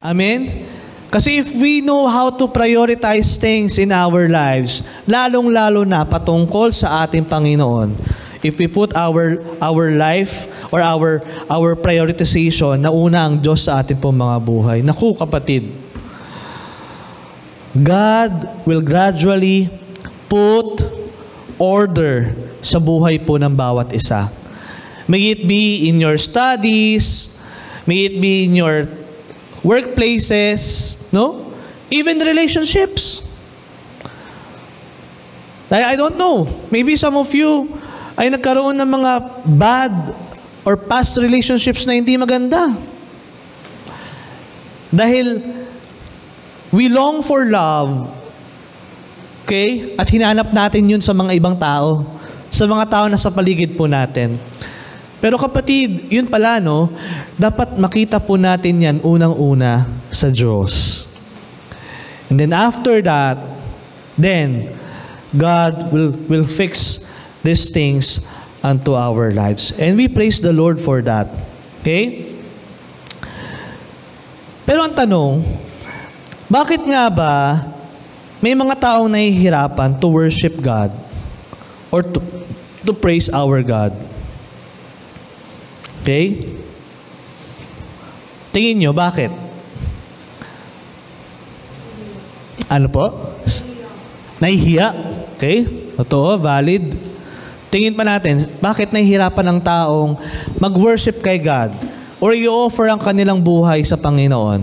Amen? Kasi if we know how to prioritize things in our lives, lalong-lalo na patungkol sa ating Panginoon, if we put our life or our prioritization na una ang Diyos sa ating pong mga buhay. Naku, kapatid, God will gradually put order sa buhay po ng bawat isa. May it be in your studies, may it be in your workplaces, no? Even relationships. I don't know. Maybe some of you ay nagkaroon ng mga bad or past relationships na hindi maganda. Dahil we long for love, okay? At hinanap natin yun sa mga ibang tao, sa mga tao na sa paligid po natin. Pero kapatid, yun pala, no? Dapat makita po natin yan unang-una sa Diyos. And then after that, then God will fix these things unto our lives. And we praise the Lord for that. Okay? Pero ang tanong, bakit nga ba may mga taong nahihirapan to worship God or to praise our God? Okay? Tingin nyo, bakit? Ano po? Nahihiya. Okay? Totoo, valid. Tingin pa natin, bakit nahihirapan ang taong mag-worship kay God or i-offer ang kanilang buhay sa Panginoon?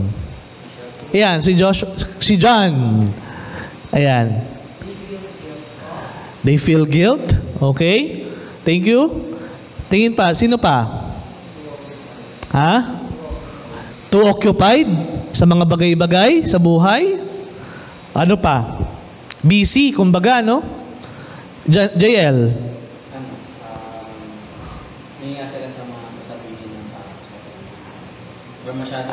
Ayan, si John. Ayan. They feel guilt. Okay? Thank you. Tingin pa, sino pa? Ha? Too occupied sa mga bagay-bagay sa buhay? Ano pa? Busy, kumbaga, no? JL. Hindi nga sila sa mga kasabihin ng tao. Pero masyado,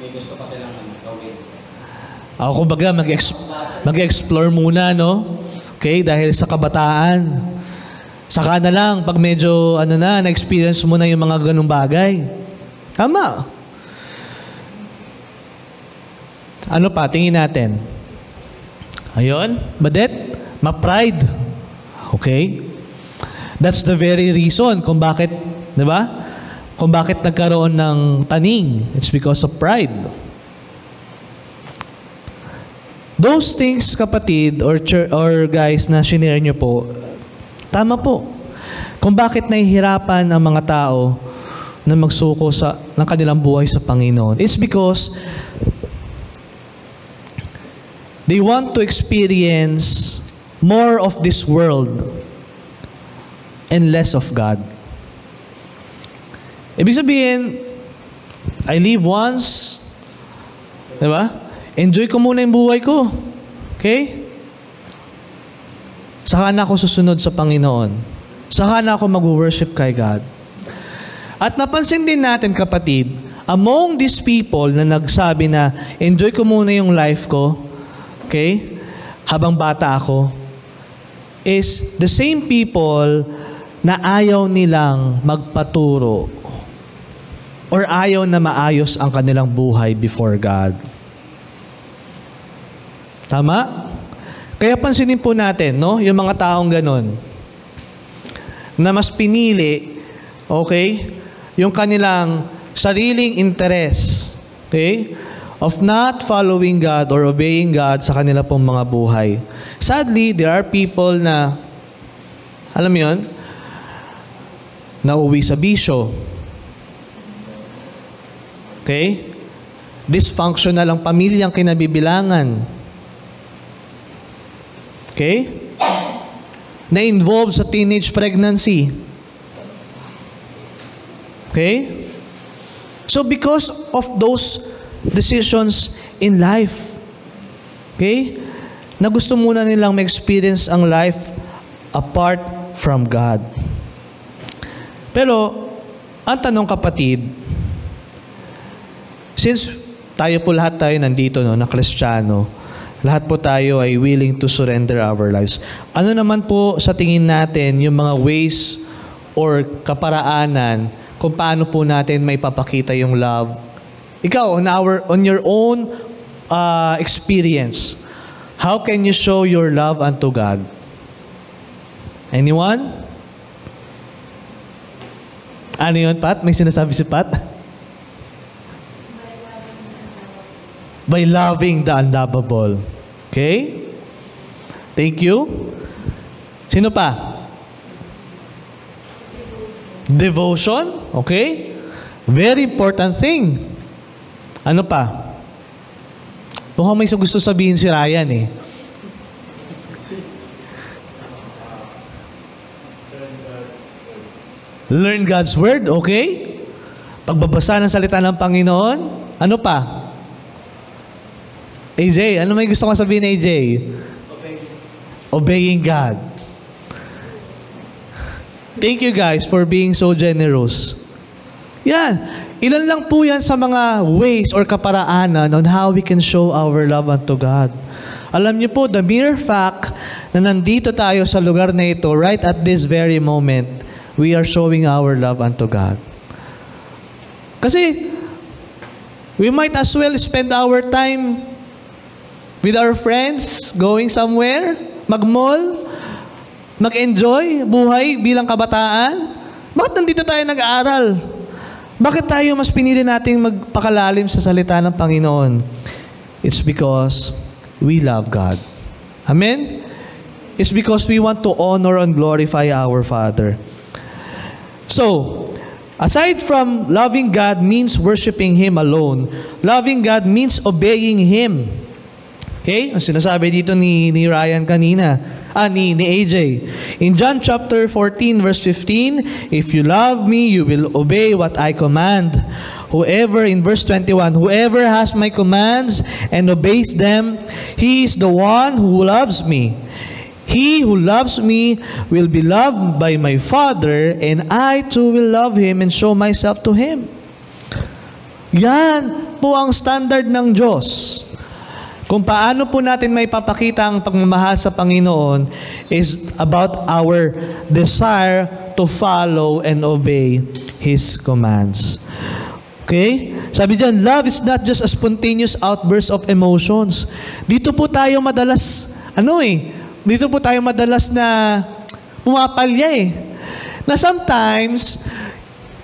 may gusto pa silang gawin. Ako, kumbaga, mag-explore muna, no? Okay, dahil sa kabataan. Saka na lang, pag medyo, na-experience mo na yung mga ganung bagay. Tama. Ano pa? Tingin natin. Ayun, Badet, ma-pride. Okay? That's the very reason kung bakit, di ba? Kung bakit nagkaroon ng taning. It's because of pride. Those things, kapatid, or guys na shinare nyo po, tama po. Kung bakit nahihirapan ang mga tao na magsuko ng kanilang buhay sa Panginoon, it's because they want to experience more of this world and less of God. Ibig sabihin, I live once, di ba? Enjoy ko muna yung buhay ko. Okay? Saka na ako susunod sa Panginoon. Saka na ako mag-worship kay God. At napansin din natin, kapatid, among these people na nagsabi na, enjoy ko muna yung life ko, okay, habang bata ako, is the same people na ayaw nilang magpaturo or ayaw na maayos ang kanilang buhay before God. Tama? Kaya pansinin po natin, no, yung mga taong ganon, na mas pinili, okay, yung kanilang sariling interest, okay, of not following God or obeying God sa kanila pong mga buhay. Sadly, there are people na, alam mo yun, nauwi sa bisyo. Okay? Dysfunctional ang pamilyang kinabibilangan. Okay? Na-involve sa teenage pregnancy. Okay? So because of those decisions in life, okay, na gusto muna nilang ma-experience ang life apart from God. Pero, ang tanong, kapatid, since tayo po lahat tayo nandito, no, na Kristiyano, lahat po tayo ay willing to surrender our lives. Ano naman po sa tingin natin yung mga ways or kaparaanan kung paano po natin maipapakita yung love Ikaw, on your own experience, how can you show your love unto God? Anyone? Ano yun, Pat? May sinasabi si Pat? By loving the unlovable. Okay? Thank you. Sino pa? Devotion. Okay? Very important thing. Ano pa? Mukhang may gusto sabihin si Ryan eh. Learn God's Word. Okay? Pagbabasa ng salita ng Panginoon. Ano pa? AJ, ano may gusto kong sabihin, AJ? Obeying God. Thank you guys for being so generous. Yan. Ilan lang po yan sa mga ways or kaparaanan on how we can show our love unto God. Alam niyo po, the mere fact na nandito tayo sa lugar na ito, right at this very moment, we are showing our love unto God. Kasi, we might as well spend our time with our friends, going somewhere, mag-mall, mag-enjoy buhay bilang kabataan. Bakit nandito tayo nag-aaral? Bakit tayo mas pinili nating magpakalalim sa salita ng Panginoon? It's because we love God. Amen? It's because we want to honor and glorify our Father. So, aside from loving God means worshiping Him alone, loving God means obeying Him. Okay? Ang sinasabi dito ni Ryan kanina, ni AJ. In John chapter 14 verse 15, if you love me, you will obey what I command. In verse 21, whoever has my commands and obeys them, he is the one who loves me. He who loves me will be loved by my Father, and I too will love him and show myself to him. Yan po ang standard ng Diyos. Kung paano po natin may papakita ang pagmamahal sa Panginoon is about our desire to follow and obey His commands. Okay? Sabi dyan, love is not just a spontaneous outburst of emotions. Dito po tayo madalas, dito po tayo madalas na pumapalya na sometimes,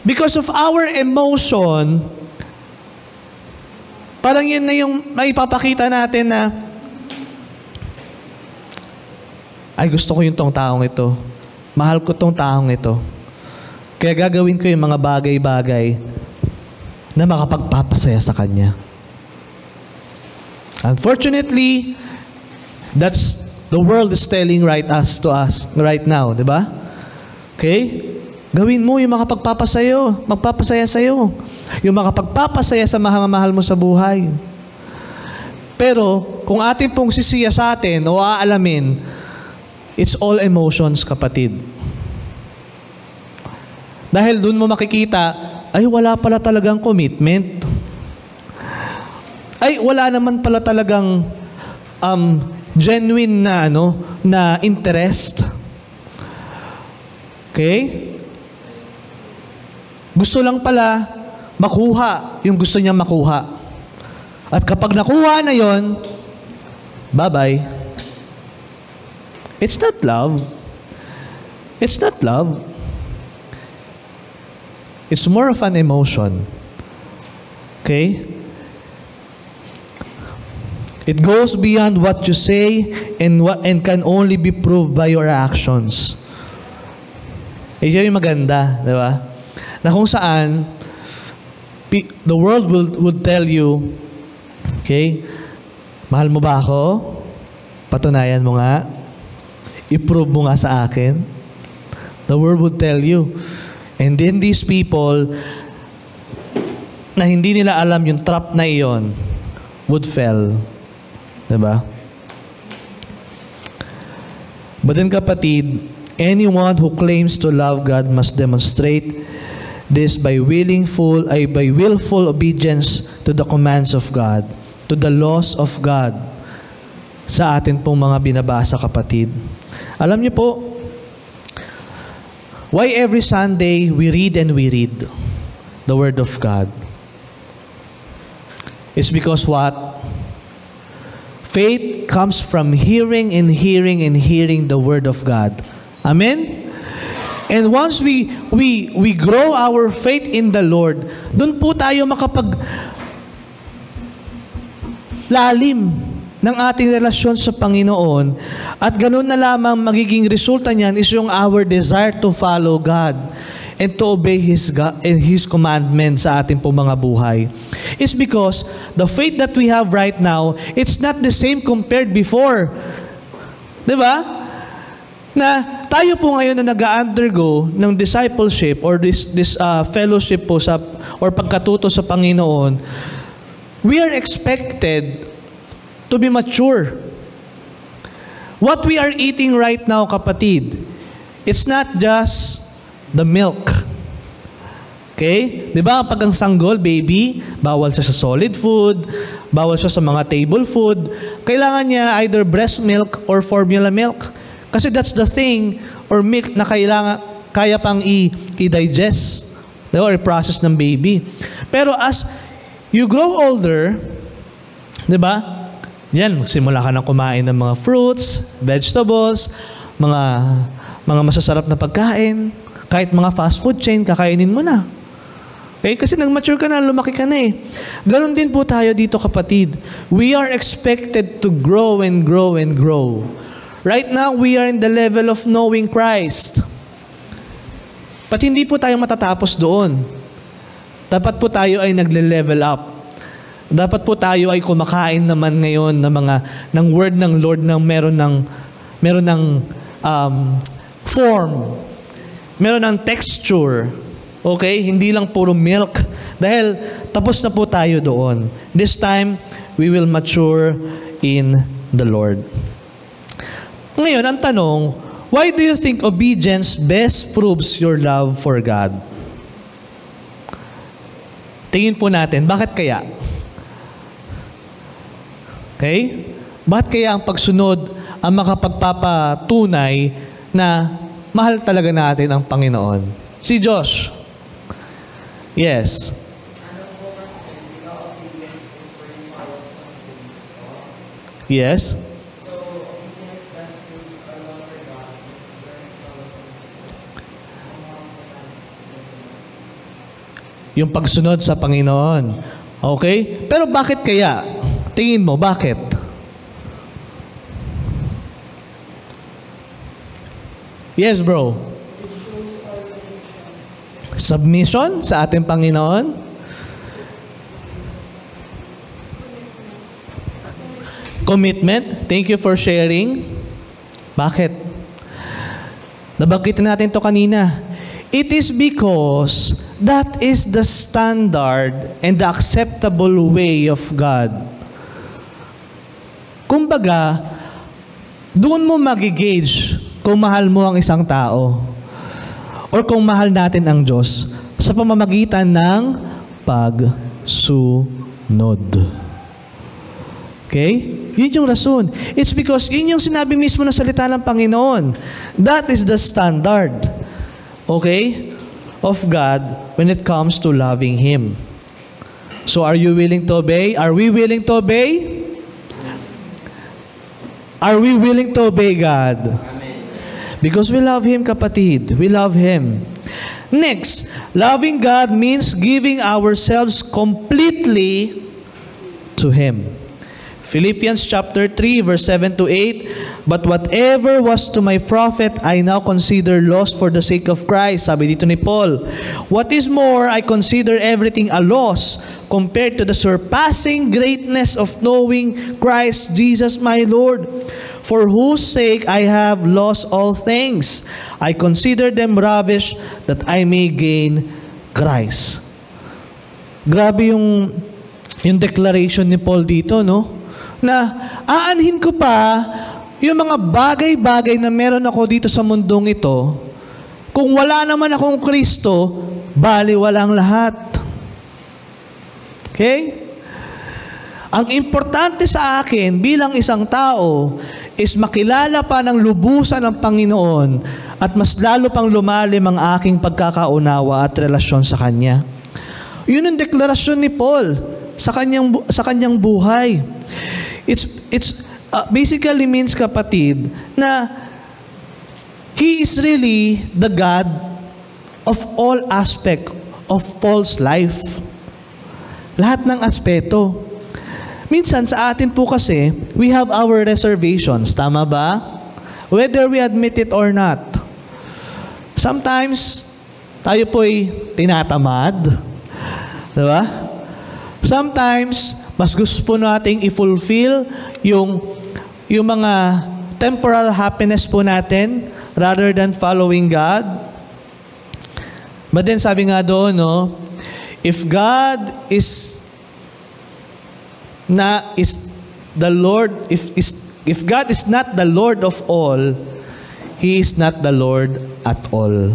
because of our emotion, parang yun na yung maipapakita natin na, ay gusto ko yung tong taong ito. Mahal ko tong taong ito. Kaya gagawin ko yung mga bagay-bagay na makapagpapasaya sa kanya. Unfortunately, that's the world is telling to us right now, di ba? Okay? Gawin mo yung magpapasaya sa'yo. Yung makapagpapasaya sa mahal mo sa buhay. Pero, kung atin pong sisiya sa atin o aalamin, it's all emotions, kapatid. Dahil dun mo makikita, ay wala pala talagang commitment. Ay wala naman pala talagang genuine na interest. Okay? Gusto lang pala makuha yung gusto niya makuha. At kapag nakuha na yon, bye-bye. It's not love. It's not love. It's more of an emotion. Okay? It goes beyond what you say and can only be proved by your actions. Ito yung maganda, di ba? Na kung saan the world would tell you, okay, mahal mo ba ako? Patunayan mo nga. I-prove mo nga sa akin. The world would tell you. And then these people na hindi nila alam yung trap na iyon would fail. Diba? But then kapatid, anyone who claims to love God must demonstrate this by willful obedience to the commands of God, to the laws of God. Sa atin pong mga binabasa, kapatid. Alam niyo po, why every Sunday we read the Word of God? It's because what? Faith comes from hearing and hearing and hearing the Word of God. Amen? And once we grow our faith in the Lord, dun po tayo lalim ng ating relasyon sa Panginoon, at ganun na lamang magiging resulta niyan is yung our desire to follow God and to obey His commandments sa ating pong mga buhay. It's because the faith that we have right now, it's not the same compared before. Diba? Na tayo po ngayon na nag-undergo ng discipleship or this fellowship po or pagkatuto sa Panginoon, we are expected to be mature. What we are eating right now, kapatid, it's not just the milk. Okay? Di ba? Pag ang sanggol, baby, bawal siya sa solid food, bawal siya sa mga table food. Kailangan niya either breast milk or formula milk. Kasi that's the thing, or milk na kaya pang i-digest or i-process ng baby. Pero as you grow older, di ba? Yan, simula ka nang kumain ng mga fruits, vegetables, mga masasarap na pagkain, kahit mga fast food chain, kakainin mo na. Okay? Kasi nag-mature ka na, lumaki ka na eh. Ganon din po tayo dito, kapatid. We are expected to grow and grow and grow. Right now, we are in the level of knowing Christ. Pati hindi po tayo matatapos doon. Dapat po tayo ay nagle-level up. Dapat po tayo ay kumakain naman ngayon ng word ng Lord na meron ng form, meron ng texture. Okay? Hindi lang puro milk. Dahil tapos na po tayo doon. This time, we will mature in the Lord. Ngayon, ang tanong, why do you think obedience best proves your love for God? Tingin po natin, bakit kaya? Okay? Bakit kaya ang pagsunod ang makapagpapatunay na mahal talaga natin ang Panginoon? Si Josh. Yes. Yes. Yung pagsunod sa Panginoon. Okay? Pero bakit kaya? Tingin mo, bakit? Yes, bro. Submission sa ating Panginoon? Commitment. Thank you for sharing. Bakit? Nabanggit natin to kanina. It is because that is the standard and the acceptable way of God. Kumbaga, doon mo mag-gauge kung mahal mo ang isang tao or kung mahal natin ang Diyos sa pamamagitan ng pagsunod. Okay? Yun yung rason. It's because yun yung sinabi mismo ng salita ng Panginoon. That is the standard. Okay? Of God when it comes to loving Him. So are you willing to obey? Are we willing to obey? Are we willing to obey God? Amen. Because we love Him, kapatid. We love Him. Next, loving God means giving ourselves completely to Him. Philippians chapter 3, verse 7 to 8, but whatever was to my profit, I now consider loss for the sake of Christ. Sabi dito ni Paul, what is more, I consider everything a loss compared to the surpassing greatness of knowing Christ Jesus my Lord, for whose sake I have lost all things. I consider them rubbish that I may gain Christ. Grabe yung declaration ni Paul dito, no? Na aanhin ko pa yung mga bagay-bagay na meron ako dito sa mundong ito. Kung wala naman akong Kristo, bali walang lahat. Okay? Ang importante sa akin bilang isang tao is makilala pa ng lubusan ng Panginoon at mas lalo pang lumalim ang aking pagkakaunawa at relasyon sa Kanya. Yun ang deklarasyon ni Paul. sa kanyang buhay. It's basically means, kapatid, na He is really the God of all aspect of Paul's life. Lahat ng aspeto. Minsan sa atin po kasi, we have our reservations. Tama ba? Whether we admit it or not. Sometimes, tayo po'y tinatamad. Diba? Sometimes, mas gusto po nating i-fulfill yung mga temporal happiness po natin rather than following God. But then sabi nga doon, no, if God is the Lord, if God is not the Lord of all, He is not the Lord at all.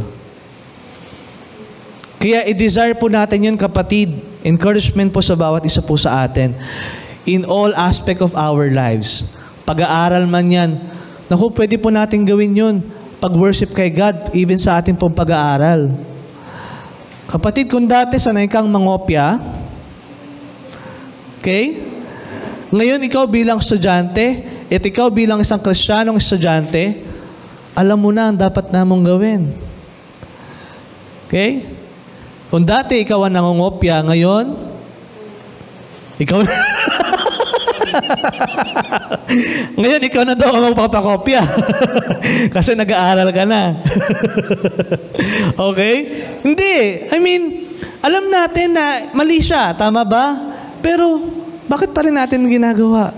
Kaya i-desire po natin yun, kapatid. Encouragement po sa bawat isa po sa atin. In all aspect of our lives. Pag-aaral man yan. Naku, pwede po natin gawin yun. Pag-worship kay God, even sa ating pong pag-aaral. Kapatid, kung dati sanay kang mangopya, okay? Ngayon, ikaw bilang estudyante, at ikaw bilang isang Kristiyanong estudyante, alam mo na ang dapat namong gawin. Okay? Kung dati ikaw ang nangungopya, ngayon, ikaw na. Ngayon, ikaw na daw ang magpapakopya. Kasi nag-aaral ka na. Okay? Hindi. I mean, alam natin na mali siya. Tama ba? Pero, bakit pa rin natin ginagawa?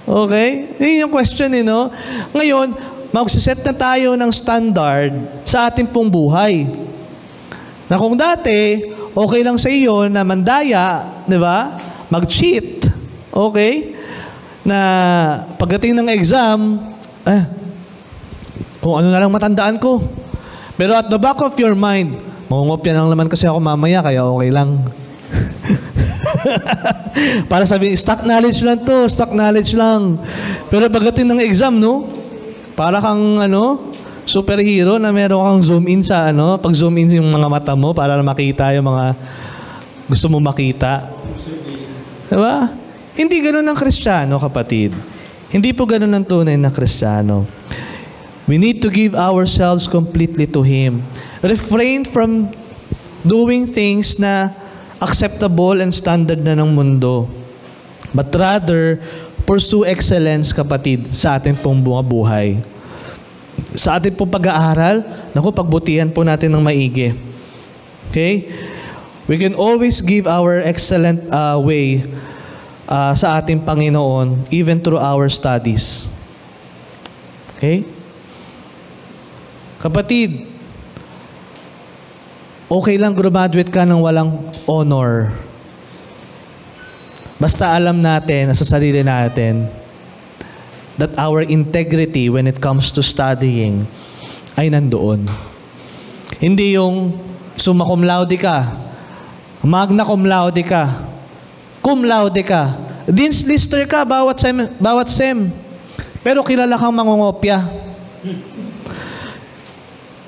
Okay? Yun yung question, no? Ngayon, magsiset na tayo ng standard sa ating pong buhay. Na kung dati, okay lang sa iyo na mandaya, di ba? Mag-cheat. Okay? Na pagdating ng exam, kung ano na lang matandaan ko. Pero at the back of your mind, mangungopya lang naman kasi ako mamaya, kaya okay lang. Para sabihin, stock knowledge lang to, stock knowledge lang. Pero pagdating ng exam, no? Para kang, superhero na meron kang zoom in sa, pag zoom in yung mga mata mo para makita yung mga gusto mo makita. Diba? Hindi ganun ang Kristiyano, kapatid. Hindi po ganun ang tunay na Kristiyano. We need to give ourselves completely to Him. Refrain from doing things na acceptable and standard na ng mundo. But rather, pursue excellence, kapatid, sa atin pong buhay. Sa atin pong pag-aaral, naku, pagbutihan po natin ng maigi. Okay? We can always give our excellent way sa ating Panginoon, even through our studies. Okay? Kapatid, okay lang graduate ka ng walang honor. Basta alam natin sa sarili natin that our integrity when it comes to studying ay nandoon. Hindi yung summa cum laude ka, magna cum laude ka, cum laude ka, dean's lister ka bawat sem. Pero kilala kang mangungopya.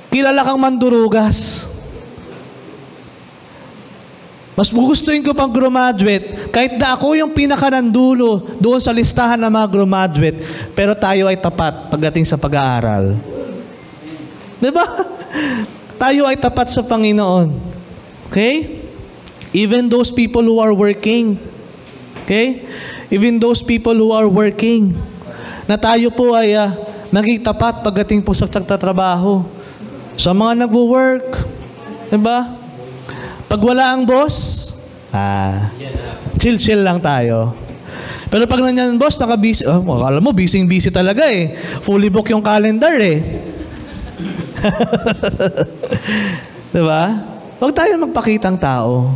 Kilala kang mandurugas. Mas gugustuhin ko pang graduate, kahit na ako yung pinakanandulo doon sa listahan ng mga graduate, pero tayo ay tapat pagdating sa pag-aaral. Diba? Tayo ay tapat sa Panginoon. Okay? Even those people who are working. Okay? Even those people who are working. Na tayo po ay maging tapat pagdating po sa trabaho. Sa mga nagwo-work. Diba? Pag wala ang boss, chill-chill lang tayo. Pero pag nandiyan boss, naka-busy, alam mo, busy talaga eh. Fully book yung calendar eh. Diba? Huwag tayo magpakitang tao.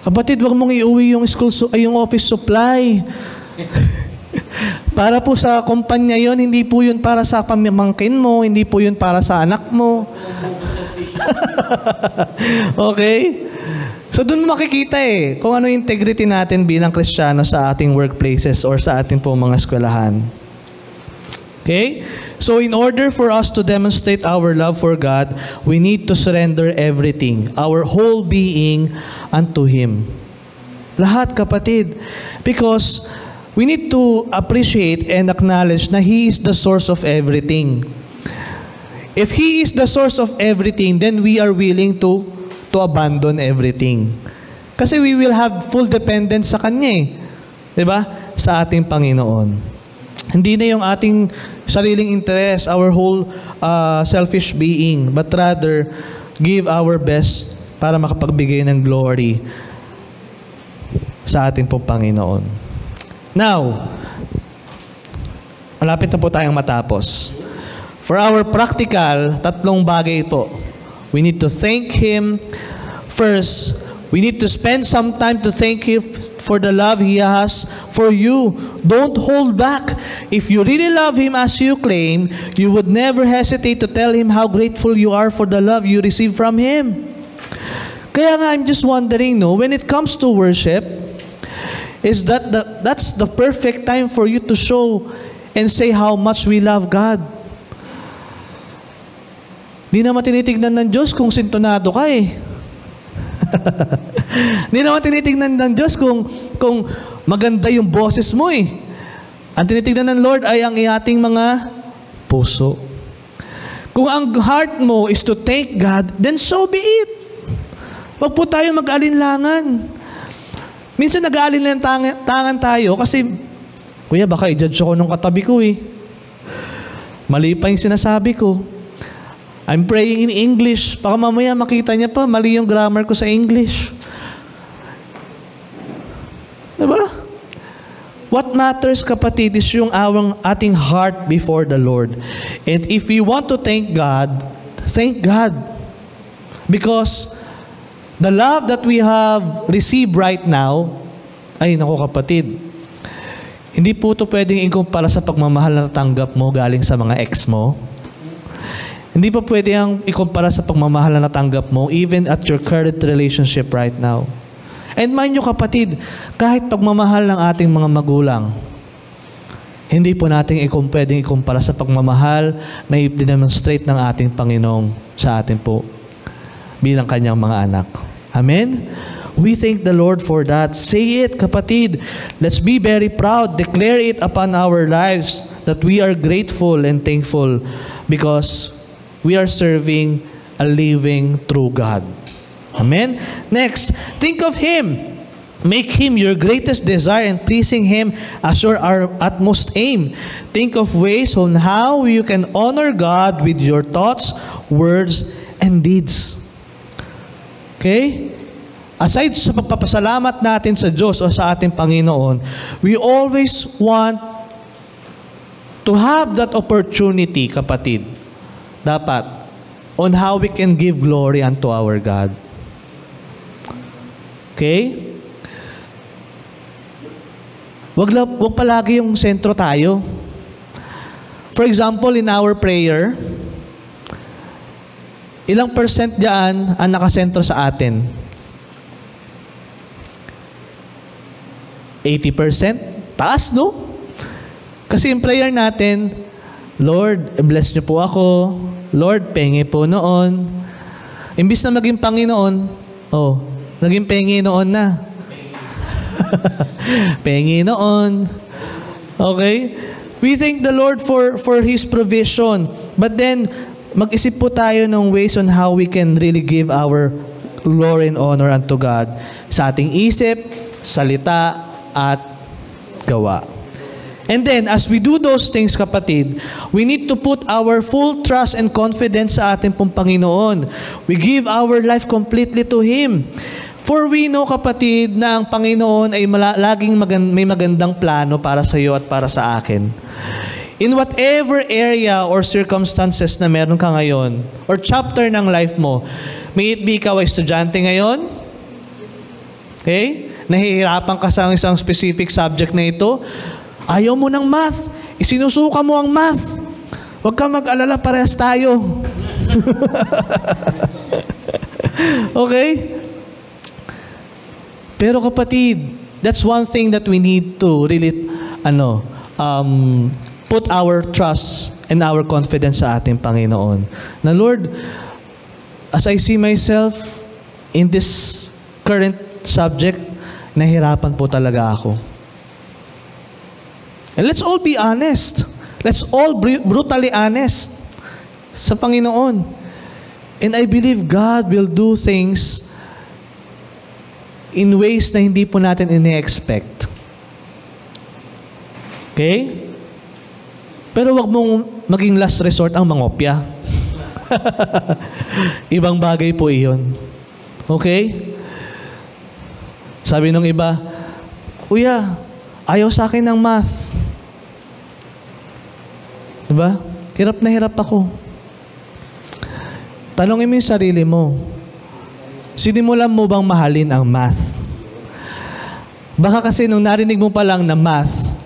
Kapatid, huwag mong iuwi yung yung office supply. Para po sa kumpanya yon, hindi po yun para sa pamangkin mo, hindi po yun para sa anak mo. Okay? So doon makikita kung ano yung integrity natin bilang Kristiyano sa ating workplaces or sa ating pong mga eskwelahan. Okay? So in order for us to demonstrate our love for God, we need to surrender everything, our whole being unto Him. Lahat, kapatid. Because we need to appreciate and acknowledge na He is the source of everything. If He is the source of everything, then we are willing to abandon everything. Kasi we will have full dependence sa Kanya eh. 'Di ba? Sa ating Panginoon. Hindi na yung ating sariling interest, our whole selfish being, but rather give our best para makapagbigay ng glory sa ating pong Panginoon. Now, malapit na po tayong matapos. For our practical, 3 bagay po. We need to thank Him. First, we need to spend some time to thank Him for the love He has for you. Don't hold back. If you really love Him as you claim, you would never hesitate to tell Him how grateful you are for the love you receive from Him. Kaya nga, I'm just wondering, when it comes to worship, that's the perfect time for you to show and say how much we love God. Di naman tinitignan ng Diyos kung sintonado ka eh. Di naman tinitignan ng Diyos kung maganda yung boses mo eh. Ang tinitignan ng Lord ay ang ating mga puso. Kung ang heart mo is to thank God, then so be it. Huwag po tayo mag-alinlangan. Minsan nag-aalinlangan tayo kasi, kuya, baka i-judge ako nung katabi ko eh. Mali pa yung sinasabi ko. I'm praying in English. Baka mamaya makita niya pa, mali yung grammar ko sa English. Diba? What matters, kapatid, is yung ating heart before the Lord. And if we want to thank God. Because the love that we have received right now, ay naku kapatid, hindi po ito pwedeng ikumpara sa pagmamahal na natanggap mo galing sa mga ex mo. Hindi pa pwede ang ikumpara sa pagmamahal na natanggap mo even at your current relationship right now. And mind nyo kapatid, kahit pagmamahal ng ating mga magulang, hindi po natin pwedeng ikumpara sa pagmamahal na i-demonstrate ng ating Panginoong sa atin po bilang Kanyang mga anak. Amen? We thank the Lord for that. Say it, kapatid. Let's be very proud. Declare it upon our lives that we are grateful and thankful because we are serving a living, true God. Amen? Next, think of Him. Make Him your greatest desire and pleasing Him as your utmost aim. Think of ways on how you can honor God with your thoughts, words, and deeds. Okay? Aside sa pagpapasalamat natin sa Diyos o sa ating Panginoon, we always want to have that opportunity, kapatid, dapat, on how we can give glory unto our God. Okay? Wag palagi yung sentro tayo. For example, in our prayer, ilang percent diyan ang nakasentro sa atin? 80%? Taas, no? Kasi yung prayer natin, Lord, bless niyo po ako. Lord, pengi po noon. Imbis na maging Panginoon, naging pengi noon na. Pengi noon. Okay? We thank the Lord for His provision. But then, mag-isip po tayo ng ways on how we can really give our glory and honor unto God sa ating isip, salita, at gawa. And then, as we do those things, kapatid, we need to put our full trust and confidence sa ating pong Panginoon. We give our life completely to Him. For we know, kapatid, na ang Panginoon ay laging may magandang plano para sa iyo at para sa akin. In whatever area or circumstances na meron ka ngayon, or chapter ng life mo, may it be ikaw ay estudyante ngayon, okay? Nahihirapan ka sa isang specific subject na ito, ayaw mo ng math, isinusuka mo ang math. Huwag kang mag-alala, parehas tayo. Okay? Pero kapatid, that's one thing that we need to really, put our trust and our confidence sa ating Panginoon. Na Lord, as I see myself in this current subject, nahirapan po talaga ako. And let's all be honest. Let's all brutally honest sa Panginoon. And I believe God will do things in ways na hindi po natin ini-expect. Okay? Pero wag mong maging last resort ang mangopya. Ibang bagay po iyon. Okay? Sabi nung iba, Kuya, ayaw sa akin ng math. Diba? Hirap na hirap ako. Tanongin mo yung sarili mo. Sinimulan mo bang mahalin ang math? Baka kasi nung narinig mo pa lang na math,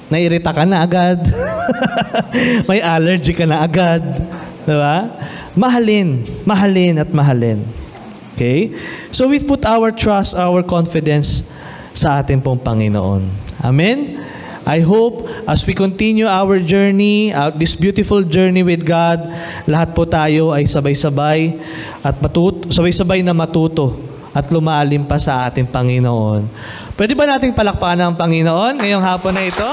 nairita ka na agad. May allergy ka na agad. Diba? Mahalin at mahalin. Okay? So we put our trust, our confidence sa ating pong Panginoon. Amen? I hope as we continue our journey, this beautiful journey with God, lahat po tayo ay sabay-sabay at sabay-sabay na matuto at lumalim pa sa ating Panginoon. Pwede ba nating palakpakan ang Panginoon ngayong hapon na ito?